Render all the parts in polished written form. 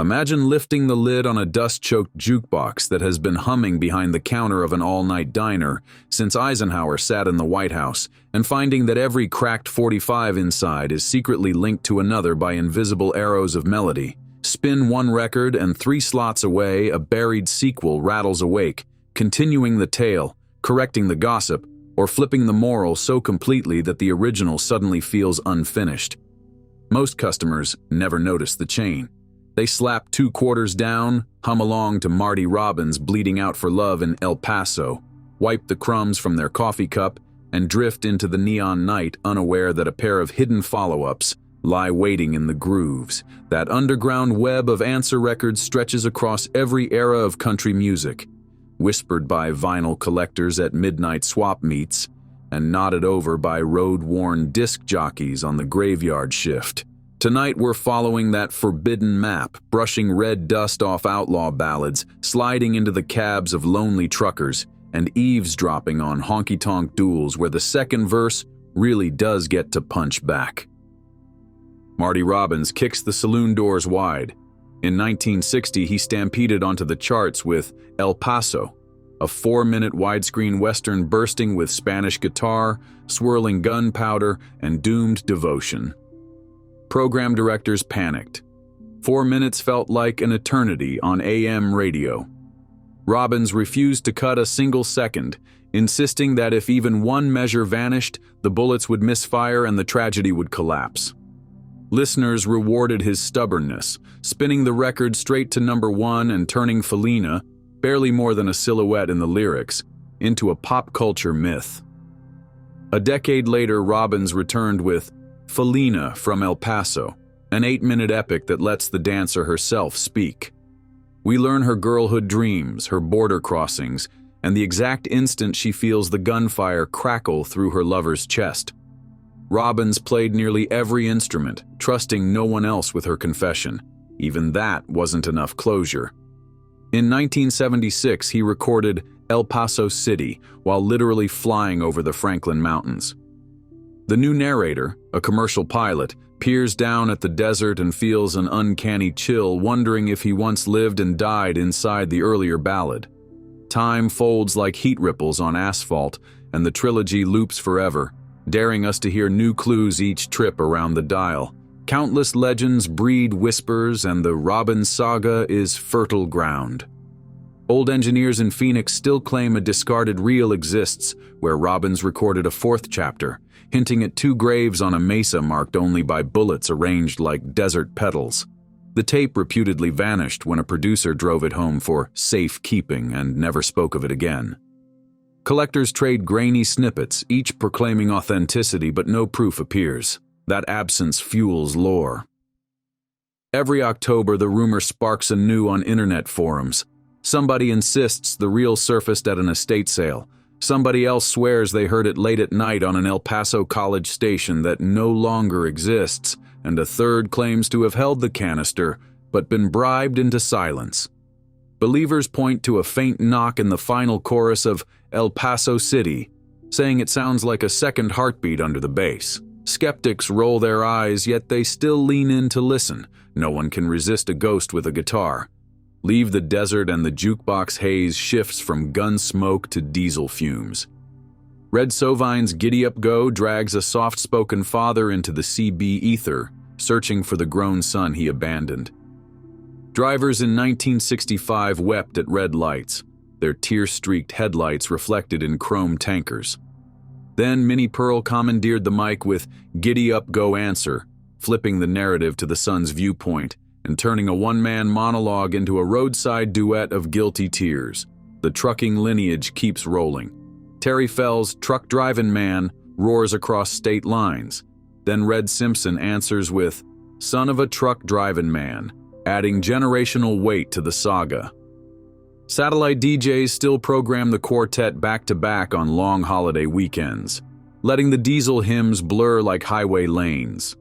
Imagine lifting the lid on a dust-choked jukebox that has been humming behind the counter of an all-night diner since Eisenhower sat in the White House, and finding that every cracked 45 inside is secretly linked to another by invisible arrows of melody. Spin one record and 3 slots away, a buried sequel rattles awake, continuing the tale, correcting the gossip, or flipping the moral so completely that the original suddenly feels unfinished. Most customers never notice the chain. They slap 2 quarters down, hum along to Marty Robbins bleeding out for love in El Paso, wipe the crumbs from their coffee cup, and drift into the neon night unaware that a pair of hidden follow-ups lie waiting in the grooves. That underground web of answer records stretches across every era of country music, whispered by vinyl collectors at midnight swap meets, and nodded over by road-worn disc jockeys on the graveyard shift. Tonight we're following that forbidden map, brushing red dust off outlaw ballads, sliding into the cabs of lonely truckers, and eavesdropping on honky-tonk duels where the second verse really does get to punch back. Marty Robbins kicks the saloon doors wide. In 1960, he stampeded onto the charts with El Paso, a 4-minute widescreen western bursting with Spanish guitar, swirling gunpowder, and doomed devotion. Program directors panicked. 4 minutes felt like an eternity on AM radio. Robbins refused to cut a single second, insisting that if even one measure vanished, the bullets would misfire and the tragedy would collapse. Listeners rewarded his stubbornness, spinning the record straight to number 1 and turning Felina, barely more than a silhouette in the lyrics, into a pop culture myth. A decade later, Robbins returned with Felina from El Paso, an 8-minute epic that lets the dancer herself speak. We learn her girlhood dreams, her border crossings, and the exact instant she feels the gunfire crackle through her lover's chest. Robbins played nearly every instrument, trusting no one else with her confession. Even that wasn't enough closure. In 1976, he recorded El Paso City while literally flying over the Franklin Mountains. The new narrator, a commercial pilot, peers down at the desert and feels an uncanny chill, wondering if he once lived and died inside the earlier ballad. Time folds like heat ripples on asphalt, and the trilogy loops forever, daring us to hear new clues each trip around the dial. Countless legends breed whispers, and the Robbins saga is fertile ground. Old engineers in Phoenix still claim a discarded reel exists where Robbins recorded a 4th chapter, hinting at 2 graves on a mesa marked only by bullets arranged like desert petals. The tape reputedly vanished when a producer drove it home for safekeeping and never spoke of it again. Collectors trade grainy snippets, each proclaiming authenticity, but no proof appears. That absence fuels lore. Every October, the rumor sparks anew on internet forums. Somebody insists the reel surfaced at an estate sale. Somebody else swears they heard it late at night on an El Paso college station that no longer exists, and a third claims to have held the canister, but been bribed into silence. Believers point to a faint knock in the final chorus of El Paso City, saying it sounds like a second heartbeat under the bass. Skeptics roll their eyes, yet they still lean in to listen. No one can resist a ghost with a guitar. Leave the desert and the jukebox haze shifts from gun smoke to diesel fumes. Red Sovine's Giddy Up Go drags a soft-spoken father into the CB ether, searching for the grown son he abandoned. Drivers in 1965 wept at red lights, their tear-streaked headlights reflected in chrome tankers. Then Minnie Pearl commandeered the mic with Giddy Up Go Answer, flipping the narrative to the son's viewpoint and turning a one-man monologue into a roadside duet of guilty tears. The trucking lineage keeps rolling. Terry Fell's Truck Drivin' Man roars across state lines. Then Red Simpson answers with Son of a Truck Drivin' Man, adding generational weight to the saga. Satellite DJs still program the quartet back-to-back on long holiday weekends, letting the diesel hymns blur like highway lanes.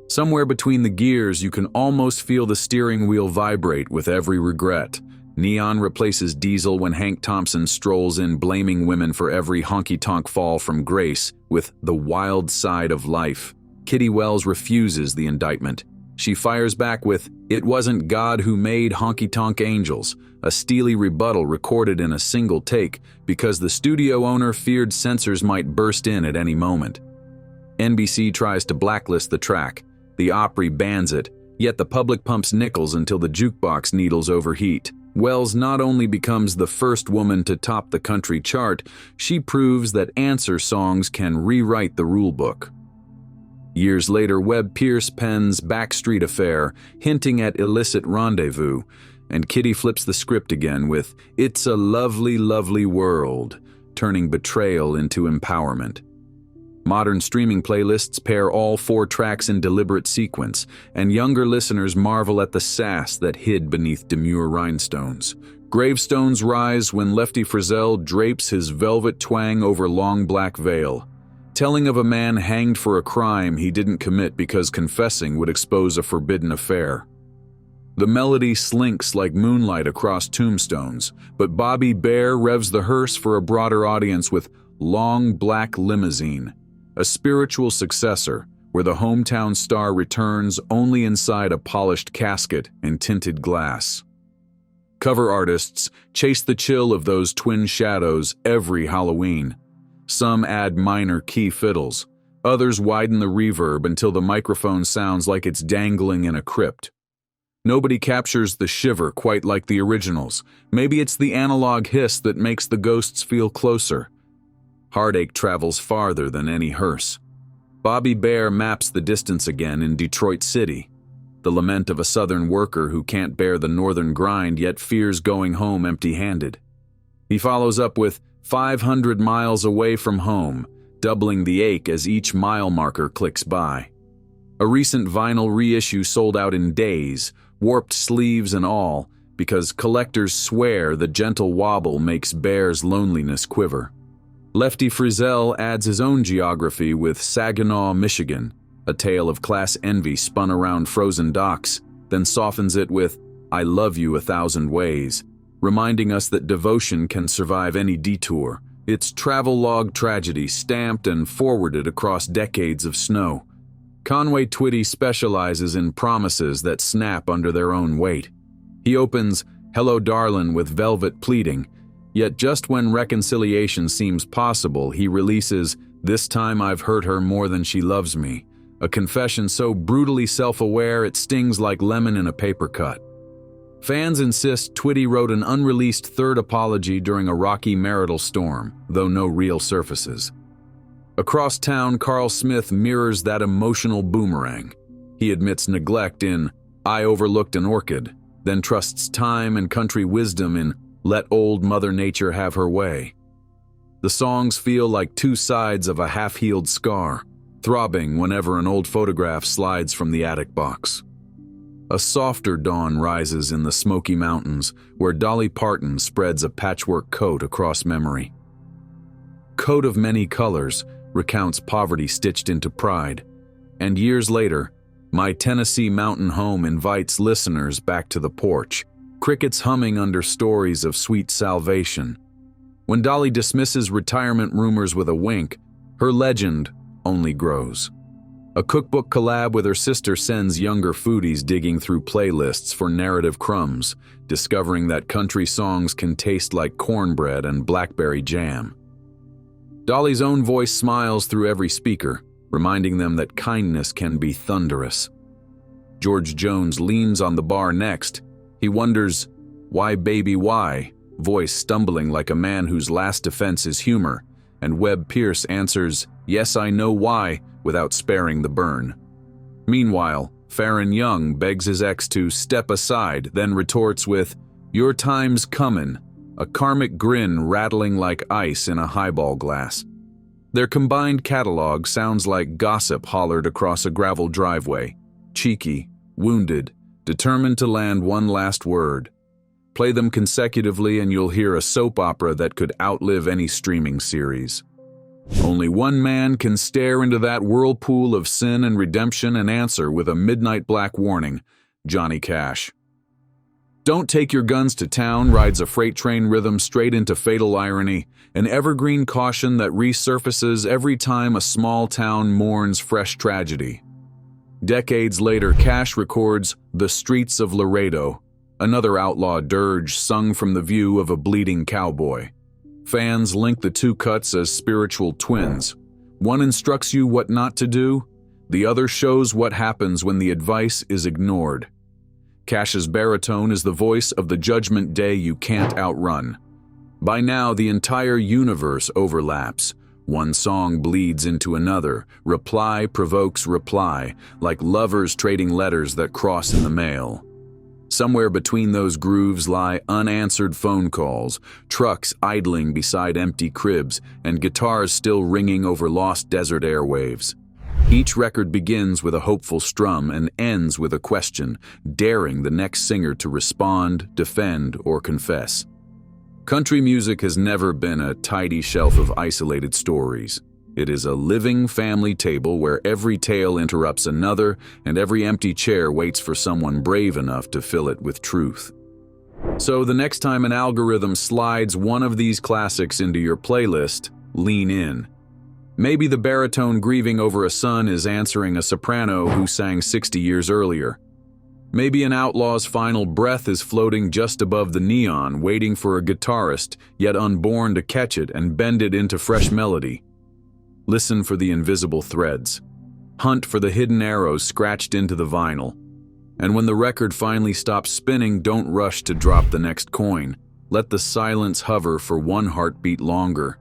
Somewhere between the gears, you can almost feel the steering wheel vibrate with every regret. Neon replaces diesel when Hank Thompson strolls in blaming women for every honky-tonk fall from grace with The Wild Side of Life. Kitty Wells refuses the indictment. She fires back with, "It wasn't God who made honky-tonk angels," a steely rebuttal recorded in a single take because the studio owner feared censors might burst in at any moment. NBC tries to blacklist the track. The Opry bans it, yet the public pumps nickels until the jukebox needles overheat. Wells not only becomes the first woman to top the country chart, she proves that answer songs can rewrite the rulebook. Years later, Webb Pierce pens Backstreet Affair, hinting at illicit rendezvous, and Kitty flips the script again with It's a Lovely, Lovely World, turning betrayal into empowerment. Modern streaming playlists pair all 4 tracks in deliberate sequence, and younger listeners marvel at the sass that hid beneath demure rhinestones. Gravestones rise when Lefty Frizzell drapes his velvet twang over long black veil, telling of a man hanged for a crime he didn't commit because confessing would expose a forbidden affair. The melody slinks like moonlight across tombstones, but Bobby Bare revs the hearse for a broader audience with Long Black Limousine, a spiritual successor where the hometown star returns only inside a polished casket and tinted glass. Cover artists chase the chill of those twin shadows every Halloween. Some add minor key fiddles, others widen the reverb until the microphone sounds like it's dangling in a crypt. Nobody captures the shiver quite like the originals. Maybe it's the analog hiss that makes the ghosts feel closer. Heartache travels farther than any hearse. Bobby Bare maps the distance again in Detroit City, the lament of a southern worker who can't bear the northern grind yet fears going home empty-handed. He follows up with 500 miles away from home, doubling the ache as each mile marker clicks by. A recent vinyl reissue sold out in days, warped sleeves and all, because collectors swear the gentle wobble makes Bare's loneliness quiver. Lefty Frizzell adds his own geography with Saginaw, Michigan, a tale of class envy spun around frozen docks, then softens it with I Love You 1,000 Ways, reminding us that devotion can survive any detour, its travelogue tragedy stamped and forwarded across decades of snow. Conway Twitty specializes in promises that snap under their own weight. He opens Hello Darlin' with velvet pleading, yet just when reconciliation seems possible, he releases This Time I've Hurt Her More Than She Loves Me, a confession so brutally self-aware it stings like lemon in a paper cut. Fans insist Twitty wrote an unreleased third apology during a rocky marital storm, though no real surfaces. Across town, Carl Smith mirrors that emotional boomerang. He admits neglect in I Overlooked an Orchid, then trusts time and country wisdom in Let Old Mother Nature Have Her Way. The songs feel like 2 sides of a half-healed scar, throbbing whenever an old photograph slides from the attic box. A softer dawn rises in the Smoky Mountains, where Dolly Parton spreads a patchwork coat across memory. Coat of Many Colors recounts poverty stitched into pride, and years later, My Tennessee Mountain Home invites listeners back to the porch, crickets humming under stories of sweet salvation. When Dolly dismisses retirement rumors with a wink, her legend only grows. A cookbook collab with her sister sends younger foodies digging through playlists for narrative crumbs, discovering that country songs can taste like cornbread and blackberry jam. Dolly's own voice smiles through every speaker, reminding them that kindness can be thunderous. George Jones leans on the bar next. He wonders, why baby why, voice stumbling like a man whose last defense is humor, and Webb Pierce answers, yes I know why, without sparing the burn. Meanwhile, Farron Young begs his ex to step aside, then retorts with, your time's comin', a karmic grin rattling like ice in a highball glass. Their combined catalog sounds like gossip hollered across a gravel driveway, cheeky, wounded, determined to land one last word. Play them consecutively and you'll hear a soap opera that could outlive any streaming series. Only one man can stare into that whirlpool of sin and redemption and answer with a midnight black warning, Johnny Cash. Don't Take Your Guns to Town rides a freight train rhythm straight into fatal irony, an evergreen caution that resurfaces every time a small town mourns fresh tragedy. Decades later, Cash records "The Streets of Laredo," another outlaw dirge sung from the view of a bleeding cowboy. Fans link the two cuts as spiritual twins. One instructs you what not to do, the other shows what happens when the advice is ignored. Cash's baritone is the voice of the judgment day you can't outrun. By now, the entire universe overlaps. One song bleeds into another. Reply provokes reply, like lovers trading letters that cross in the mail. Somewhere between those grooves lie unanswered phone calls, trucks idling beside empty cribs, and guitars still ringing over lost desert airwaves. Each record begins with a hopeful strum and ends with a question, daring the next singer to respond, defend, or confess. Country music has never been a tidy shelf of isolated stories. It is a living family table where every tale interrupts another and every empty chair waits for someone brave enough to fill it with truth. So the next time an algorithm slides one of these classics into your playlist, lean in. Maybe the baritone grieving over a son is answering a soprano who sang 60 years earlier. Maybe an outlaw's final breath is floating just above the neon, waiting for a guitarist, yet unborn, to catch it and bend it into fresh melody. Listen for the invisible threads. Hunt for the hidden arrows scratched into the vinyl. And when the record finally stops spinning, don't rush to drop the next coin. Let the silence hover for one heartbeat longer.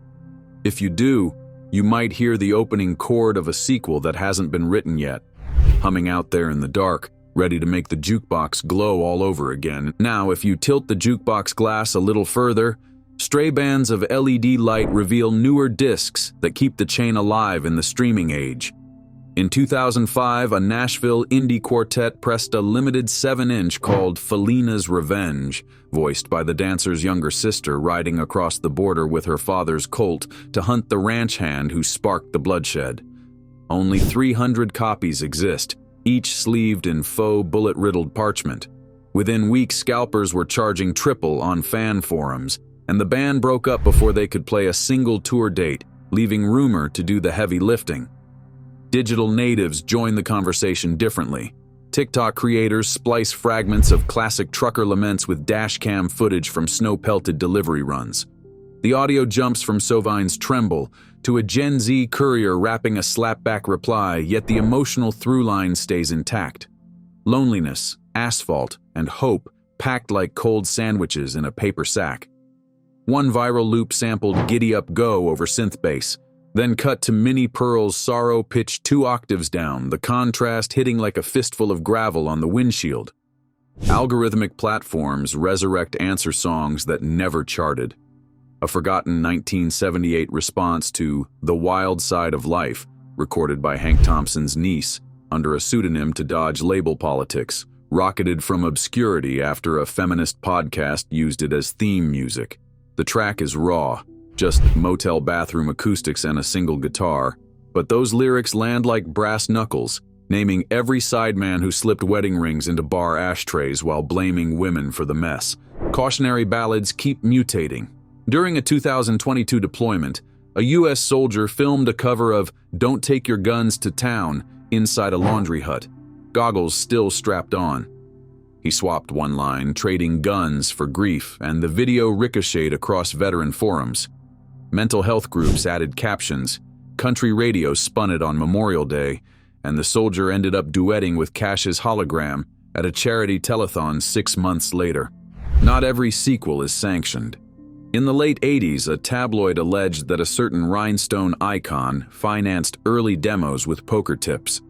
If you do, you might hear the opening chord of a sequel that hasn't been written yet, humming out there in the dark, ready to make the jukebox glow all over again. Now, if you tilt the jukebox glass a little further, stray bands of LED light reveal newer discs that keep the chain alive in the streaming age. In 2005, a Nashville indie quartet pressed a limited 7-inch called Felina's Revenge, voiced by the dancer's younger sister riding across the border with her father's colt to hunt the ranch hand who sparked the bloodshed. Only 300 copies exist, each sleeved in faux bullet-riddled parchment. Within weeks, scalpers were charging triple on fan forums, and the band broke up before they could play a single tour date, leaving rumor to do the heavy lifting. Digital natives join the conversation differently. TikTok creators splice fragments of classic trucker laments with dashcam footage from snow-pelted delivery runs. The audio jumps from Sovine's Tremble to a Gen Z courier rapping a slapback reply, yet the emotional through-line stays intact. Loneliness, asphalt, and hope packed like cold sandwiches in a paper sack. One viral loop sampled Giddy Up Go over synth bass, then cut to Minnie Pearl's sorrow pitched 2 octaves down, the contrast hitting like a fistful of gravel on the windshield. Algorithmic platforms resurrect answer songs that never charted. A forgotten 1978 response to The Wild Side of Life, recorded by Hank Thompson's niece, under a pseudonym to dodge label politics, rocketed from obscurity after a feminist podcast used it as theme music. The track is raw, just motel bathroom acoustics and a single guitar, but those lyrics land like brass knuckles, naming every sideman who slipped wedding rings into bar ashtrays while blaming women for the mess. Cautionary ballads keep mutating. During a 2022 deployment, a U.S. soldier filmed a cover of Don't Take Your Guns to Town inside a laundry hut, goggles still strapped on. He swapped one line, trading guns for grief, and the video ricocheted across veteran forums. Mental health groups added captions, country radio spun it on Memorial Day, and the soldier ended up duetting with Cash's hologram at a charity telethon 6 months later. Not every sequel is sanctioned. In the late 80s, a tabloid alleged that a certain rhinestone icon financed early demos with poker tips.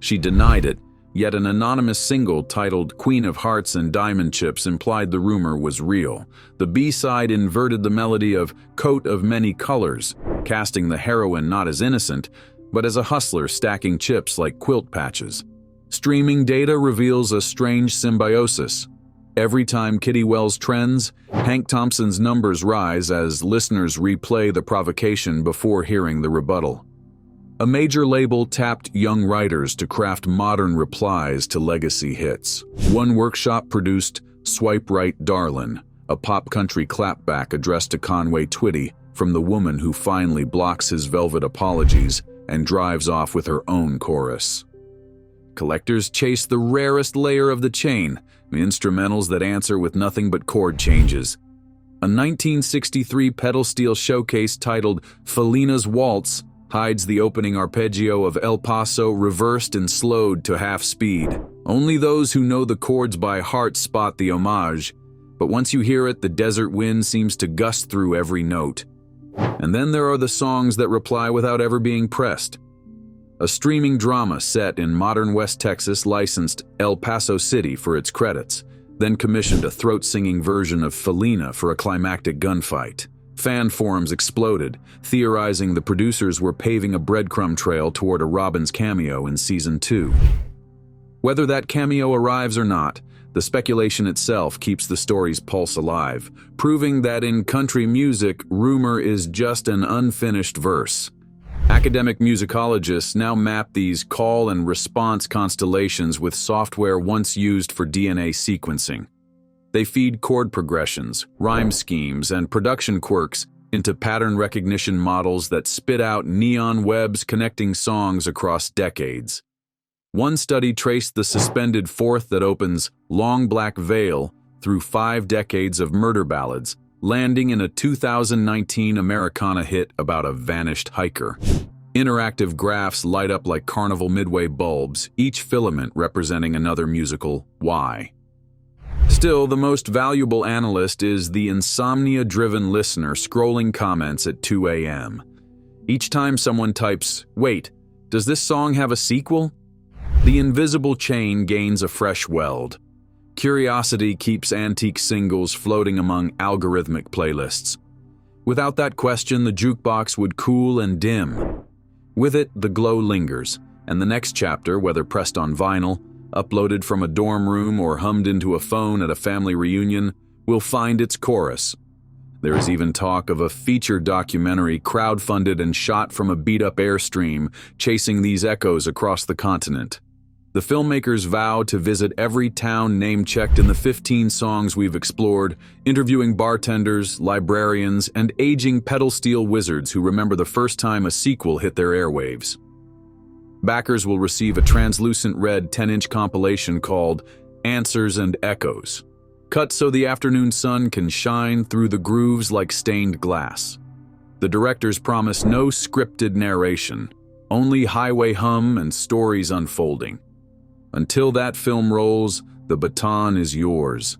She denied it, yet an anonymous single titled Queen of Hearts and Diamond Chips implied the rumor was real. The B-side inverted the melody of Coat of Many Colors, casting the heroine not as innocent, but as a hustler stacking chips like quilt patches. Streaming data reveals a strange symbiosis. Every time Kitty Wells trends, Hank Thompson's numbers rise as listeners replay the provocation before hearing the rebuttal. A major label tapped young writers to craft modern replies to legacy hits. One workshop produced Swipe Right Darlin', a pop country clapback addressed to Conway Twitty from the woman who finally blocks his velvet apologies and drives off with her own chorus. Collectors chase the rarest layer of the chain, instrumentals that answer with nothing but chord changes. A 1963 pedal steel showcase titled Felina's Waltz hides the opening arpeggio of El Paso reversed and slowed to half speed. Only those who know the chords by heart spot the homage, but once you hear it, the desert wind seems to gust through every note. And then there are the songs that reply without ever being pressed. A streaming drama set in modern West Texas licensed El Paso City for its credits, then commissioned a throat-singing version of Felina for a climactic gunfight. Fan forums exploded, theorizing the producers were paving a breadcrumb trail toward a Robbins cameo in Season 2. Whether that cameo arrives or not, the speculation itself keeps the story's pulse alive, proving that in country music, rumor is just an unfinished verse. Academic musicologists now map these call and response constellations with software once used for DNA sequencing. They feed chord progressions, rhyme schemes, and production quirks into pattern recognition models that spit out neon webs connecting songs across decades. One study traced the suspended fourth that opens Long Black Veil through 5 decades of murder ballads, landing in a 2019 Americana hit about a vanished hiker. Interactive graphs light up like carnival midway bulbs, each filament representing another musical why. Still, the most valuable analyst is the insomnia-driven listener scrolling comments at 2 a.m. Each time someone types, "Wait, does this song have a sequel?" the invisible chain gains a fresh weld. Curiosity keeps antique singles floating among algorithmic playlists. Without that question, the jukebox would cool and dim. With it, the glow lingers, and the next chapter, whether pressed on vinyl, uploaded from a dorm room or hummed into a phone at a family reunion, will find its chorus. There is even talk of a feature documentary crowdfunded and shot from a beat-up Airstream, chasing these echoes across the continent. The filmmakers vow to visit every town name-checked in the 15 songs we've explored, interviewing bartenders, librarians, and aging pedal steel wizards who remember the first time a sequel hit their airwaves. Backers will receive a translucent red 10-inch compilation called Answers and Echoes, cut so the afternoon sun can shine through the grooves like stained glass. The directors promise no scripted narration, only highway hum and stories unfolding. Until that film rolls, the baton is yours.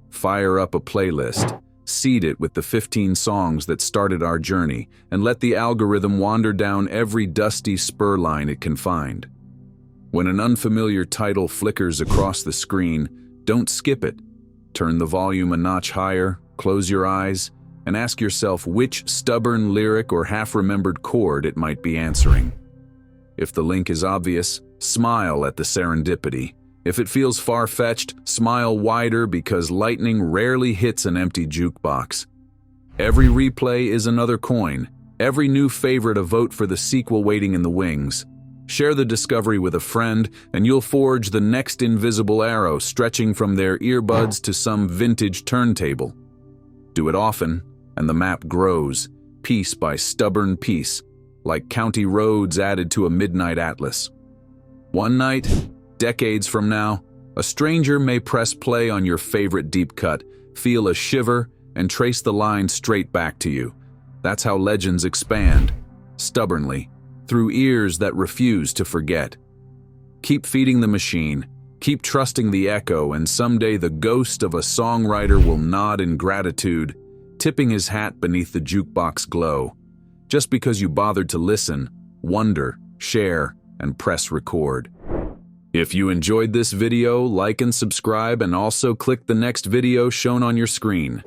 Fire up a playlist, seed it with the 15 songs that started our journey, and let the algorithm wander down every dusty spur line it can find. When an unfamiliar title flickers across the screen, don't skip it. Turn the volume a notch higher, close your eyes, and ask yourself which stubborn lyric or half-remembered chord it might be answering. If the link is obvious, smile at the serendipity. If it feels far-fetched, smile wider because lightning rarely hits an empty jukebox. Every replay is another coin, every new favorite a vote for the sequel waiting in the wings. Share the discovery with a friend, and you'll forge the next invisible arrow stretching from their earbuds to some vintage turntable. Do it often, and the map grows, piece by stubborn piece, like county roads added to a midnight atlas. One night, decades from now, a stranger may press play on your favorite deep cut, feel a shiver, and trace the line straight back to you. That's how legends expand, stubbornly, through ears that refuse to forget. Keep feeding the machine, keep trusting the echo, and someday the ghost of a songwriter will nod in gratitude, tipping his hat beneath the jukebox glow. Just because you bothered to listen, wonder, share, and press record. If you enjoyed this video, like and subscribe, and also click the next video shown on your screen.